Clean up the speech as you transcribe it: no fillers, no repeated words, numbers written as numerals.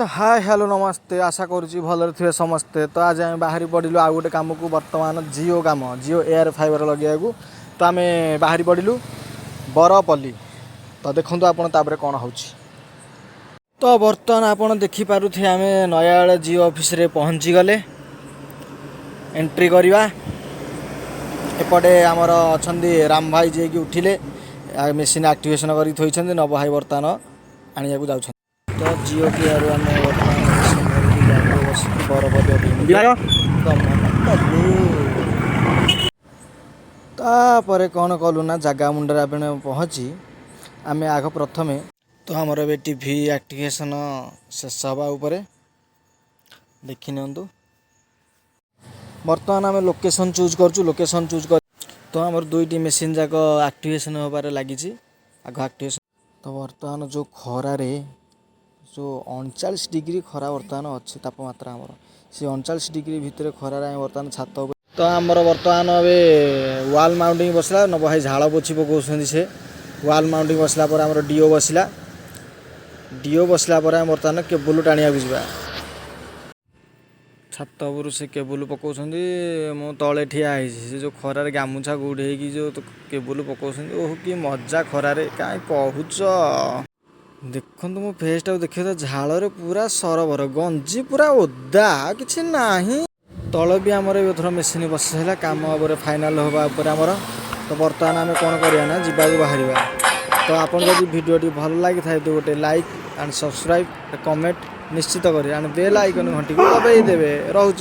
तो hi hello नमस्ते आशा करुँची भलरे थे समस्ते। तो आज आम बाहरी पड़िलु आउ गोटे कम को बर्तमान जियो कम जियो एयर फाइबर लगे तो आम बाहरी पड़िलु बरपल्ली। तो देखो आपड़ तापर कौन हो तो बर्तमान आपड़ देखिपे आम नयागढ़ जियो ऑफिस रे पहुँची गले एंट्री करवा। एपटे आमर अच्छा राम भाई जी की उठिले मेसीन एक्टिवेशन कर थोड़ी नव भाई बर्तमान आने को जाऊँ। तो जियो की आम तापर कौन कलु ना जगह मुंडे आप पहुँची आम आग प्रथमे तो आमर ए टीवी एक्टिवेशन शेष हवा उपरे देखि नियंतु। बर्तमान आम लोकेशन चूज करचु लोकेशन चूज कर तो आमर दुईटी मेसीन जाक एक्टिवेशन होबार लगी आग एक्टिवेशन। तो बर्तमान जो खरार जो 39 डिग्री खरा बर्तमान अच्छी तापमात्रा आमर से 39 डिग्री भितर खरार बर्तमान छात। तो आमर बर्तमान ए वाल माउंटिंग बसला नव भाई झाड़ पोछी पकाउछन्ति से वाल माउंटिंग बसला पर आमर डीओ बसला पर बर्तमान केबुल टाणिया जा छात उपरू से केबुल पकाउछन्ति। मो तले ठिया से जो खरार गामुछा गुड़े जो केबुल पकाउछन्ति ओह कि मजा खरारे काई कहूच। देखो मो फेस टाक देखिए तो झाड़ पूरा सरबर गंजी पूरा ओदा किसी ना तल भी आमर एथर मेसीन बसला कम फाइनाल होगा आमर। तो बर्तमान आम कौन करना जीवा बाहर। तो आप भिडियो भल लगी था तो गोटे लाइक एंड सब्सक्राइब कमेंट निश्चित करें एंड बेल आइकन घंटी को दबाई देवे। रोचे।